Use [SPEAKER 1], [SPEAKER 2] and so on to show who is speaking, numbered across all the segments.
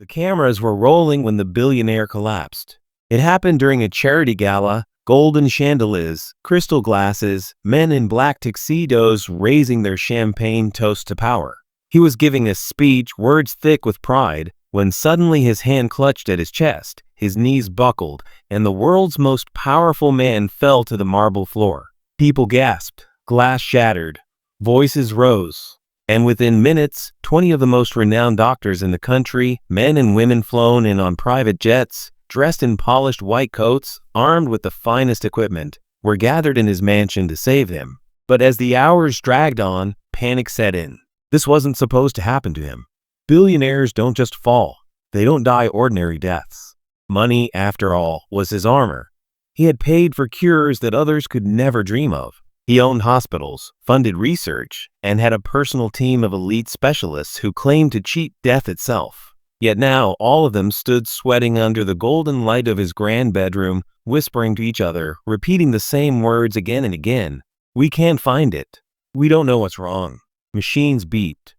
[SPEAKER 1] The cameras were rolling when the billionaire collapsed. It happened during a charity gala, golden chandeliers, crystal glasses, men in black tuxedos raising their champagne toast to power. He was giving a speech, words thick with pride, when suddenly his hand clutched at his chest, his knees buckled, and the world's most powerful man fell to the marble floor. People gasped, glass shattered, voices rose. And within minutes, 20 of the most renowned doctors in the country, men and women flown in on private jets, dressed in polished white coats, armed with the finest equipment, were gathered in his mansion to save him. But as the hours dragged on, panic set in. This wasn't supposed to happen to him. Billionaires don't just fall. They don't die ordinary deaths. Money, after all, was his armor. He had paid for cures that others could never dream of. He owned hospitals, funded research, and had a personal team of elite specialists who claimed to cheat death itself. Yet now all of them stood sweating under the golden light of his grand bedroom, whispering to each other, repeating the same words again and again. "We can't find it. We don't know what's wrong." Machines beeped.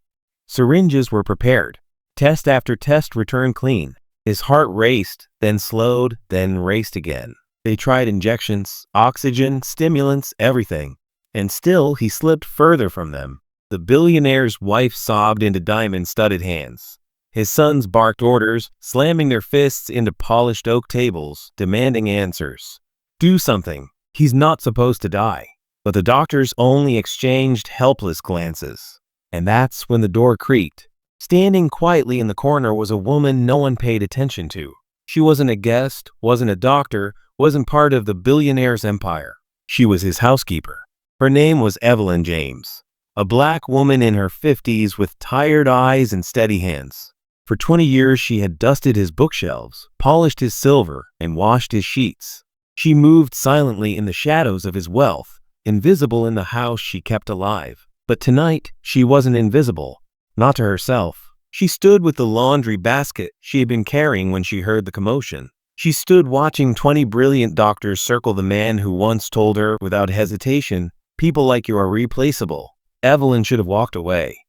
[SPEAKER 1] Syringes were prepared. Test after test returned clean. His heart raced, then slowed, then raced again. They tried injections, oxygen, stimulants, everything. And still he slipped further from them. The billionaire's wife sobbed into diamond-studded hands. His sons barked orders, slamming their fists into polished oak tables, demanding answers. Do something. He's not supposed to die. But the doctors only exchanged helpless glances. And that's when the door creaked. Standing quietly in the corner was a woman no one paid attention to. She wasn't a guest, wasn't a doctor, wasn't part of the billionaire's empire. She was his housekeeper. Her name was Evelyn James, a black woman in her 50s with tired eyes and steady hands. For 20 years she had dusted his bookshelves, polished his silver, and washed his sheets. She moved silently in the shadows of his wealth, invisible in the house she kept alive. But tonight she wasn't invisible, not to herself. She stood with the laundry basket she had been carrying when she heard the commotion. She stood watching 20 brilliant doctors circle the man who once told her, without hesitation, "People like you are replaceable." Evelyn should have walked away.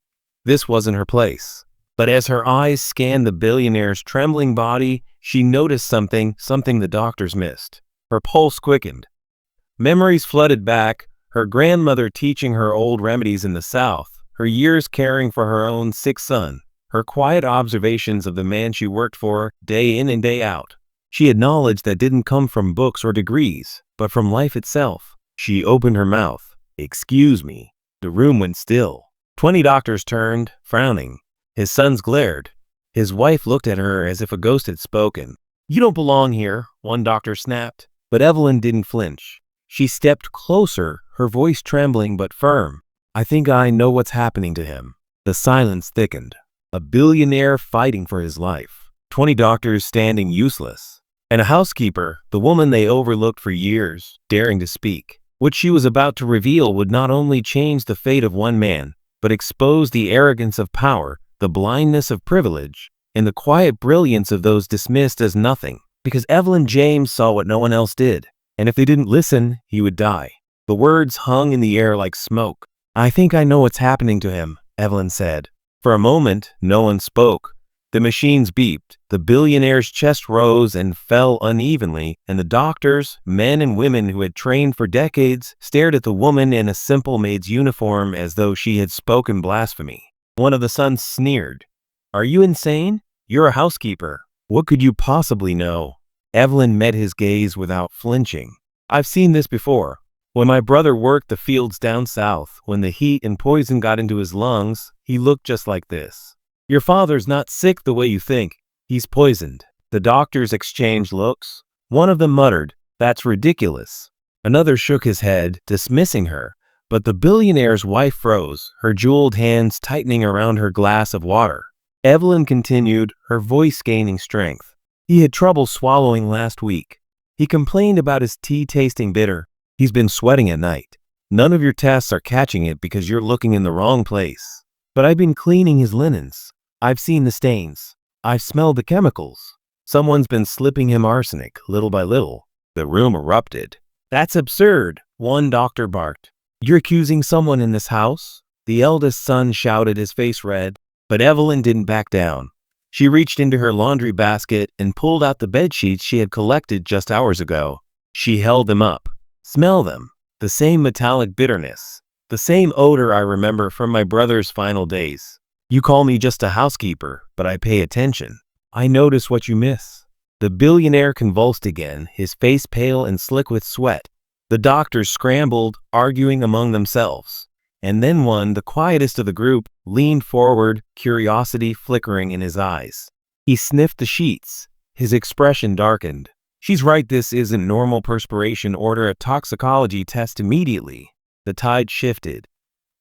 [SPEAKER 1] This wasn't her place. But as her eyes scanned the billionaire's trembling body, she noticed something the doctors missed. Her pulse quickened. Memories flooded back, her grandmother teaching her old remedies in the South, her years caring for her own sick son, her quiet observations of the man she worked for day in and day out. She had knowledge that didn't come from books or degrees, but from life itself. She opened her mouth. "Excuse me." The room went still. 20 doctors turned, frowning. His sons glared. His wife looked at her as if a ghost had spoken. "You don't belong here," one doctor snapped. But Evelyn didn't flinch. She stepped closer, her voice trembling but firm. "I think I know what's happening to him." The silence thickened. A billionaire fighting for his life. 20 doctors standing useless. And a housekeeper, the woman they overlooked for years, daring to speak. What she was about to reveal would not only change the fate of one man, but expose the arrogance of power, the blindness of privilege, and the quiet brilliance of those dismissed as nothing. Because Evelyn James saw what no one else did. And if they didn't listen, he would die. The words hung in the air like smoke. "I think I know what's happening to him," Evelyn said. For a moment, no one spoke. The machines beeped. The billionaire's chest rose and fell unevenly, and the doctors, men and women who had trained for decades, stared at the woman in a simple maid's uniform as though she had spoken blasphemy. One of the sons sneered. "Are you insane? You're a housekeeper. What could you possibly know?" Evelyn met his gaze without flinching. "I've seen this before. When my brother worked the fields down south, when the heat and poison got into his lungs, he looked just like this. Your father's not sick the way you think. He's poisoned." The doctors exchanged looks. One of them muttered, "That's ridiculous." Another shook his head, dismissing her. But the billionaire's wife froze, her jeweled hands tightening around her glass of water. Evelyn continued, her voice gaining strength. "He had trouble swallowing last week. He complained about his tea tasting bitter. He's been sweating at night. None of your tests are catching it because you're looking in the wrong place. But I've been cleaning his linens. I've seen the stains. I've smelled the chemicals. Someone's been slipping him arsenic, little by little." The room erupted. "That's absurd," one doctor barked. "You're accusing someone in this house?" The eldest son shouted, his face red. But Evelyn didn't back down. She reached into her laundry basket and pulled out the bedsheets she had collected just hours ago. She held them up. Smell them. The same metallic bitterness. The same odor I remember from my brother's final days. You call me just a housekeeper, but I pay attention. I notice what you miss. The billionaire convulsed again, his face pale and slick with sweat. The doctors scrambled, arguing among themselves. And then one, the quietest of the group, leaned forward, curiosity flickering in his eyes. He sniffed the sheets. His expression darkened. She's right, this isn't normal perspiration. Order a toxicology test immediately. The tide shifted.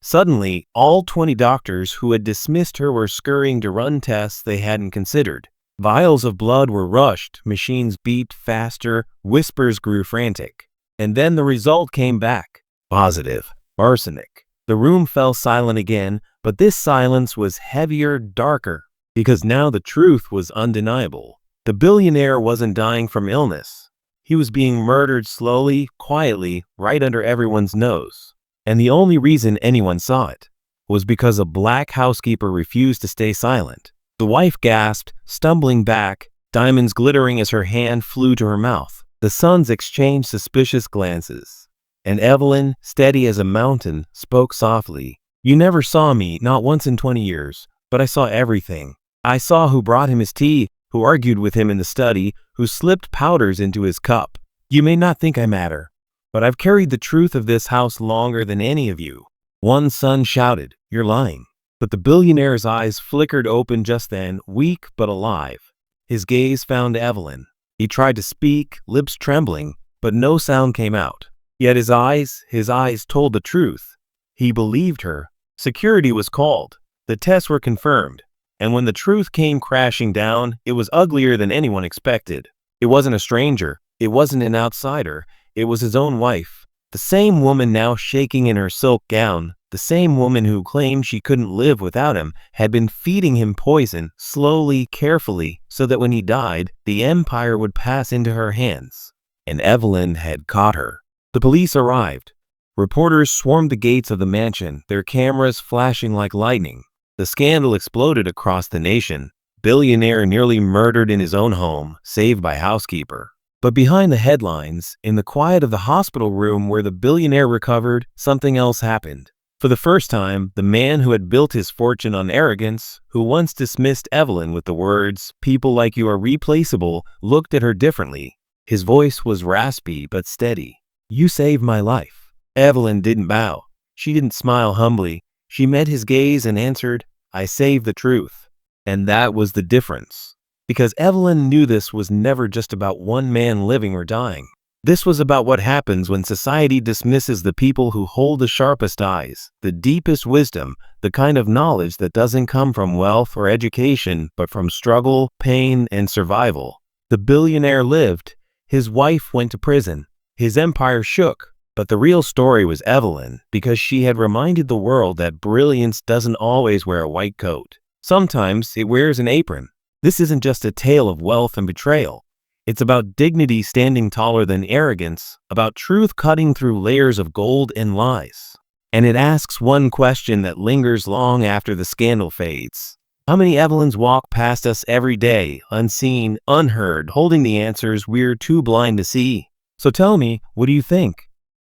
[SPEAKER 1] Suddenly, all 20 doctors who had dismissed her were scurrying to run tests they hadn't considered. Vials of blood were rushed, machines beeped faster, whispers grew frantic. And then the result came back. Positive. Arsenic. The room fell silent again, but this silence was heavier, darker, because now the truth was undeniable. The billionaire wasn't dying from illness. He was being murdered slowly, quietly, right under everyone's nose. And the only reason anyone saw it was because a black housekeeper refused to stay silent. The wife gasped, stumbling back, diamonds glittering as her hand flew to her mouth. The sons exchanged suspicious glances. And Evelyn, steady as a mountain, spoke softly. You never saw me, not once in 20 years, but I saw everything. I saw who brought him his tea, who argued with him in the study, who slipped powders into his cup. You may not think I matter, but I've carried the truth of this house longer than any of you. One son shouted, You're lying. But the billionaire's eyes flickered open just then, weak but alive. His gaze found Evelyn. He tried to speak, lips trembling, but no sound came out. Yet his eyes told the truth. He believed her. Security was called. The tests were confirmed. And when the truth came crashing down, it was uglier than anyone expected. It wasn't a stranger. It wasn't an outsider. It was his own wife. The same woman now shaking in her silk gown, the same woman who claimed she couldn't live without him, had been feeding him poison, slowly, carefully, so that when he died, the empire would pass into her hands. And Evelyn had caught her. The police arrived. Reporters swarmed the gates of the mansion, their cameras flashing like lightning. The scandal exploded across the nation. Billionaire nearly murdered in his own home, saved by housekeeper. But behind the headlines, in the quiet of the hospital room where the billionaire recovered, something else happened. For the first time, the man who had built his fortune on arrogance, who once dismissed Evelyn with the words, "People like you are replaceable," looked at her differently. His voice was raspy but steady. You saved my life. Evelyn didn't bow. She didn't smile humbly. She met his gaze and answered, I saved the truth. And that was the difference. Because Evelyn knew this was never just about one man living or dying. This was about what happens when society dismisses the people who hold the sharpest eyes, the deepest wisdom, the kind of knowledge that doesn't come from wealth or education, but from struggle, pain, and survival. The billionaire lived. His wife went to prison. His empire shook, but the real story was Evelyn, because she had reminded the world that brilliance doesn't always wear a white coat. Sometimes it wears an apron. This isn't just a tale of wealth and betrayal. It's about dignity standing taller than arrogance, about truth cutting through layers of gold and lies. And it asks one question that lingers long after the scandal fades. How many Evelyns walk past us every day, unseen, unheard, holding the answers we're too blind to see? So tell me, what do you think?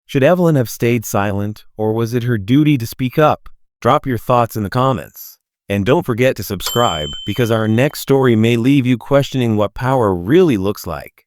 [SPEAKER 1] Should Evelyn have stayed silent, or was it her duty to speak up? Drop your thoughts in the comments. And don't forget to subscribe, because our next story may leave you questioning what power really looks like.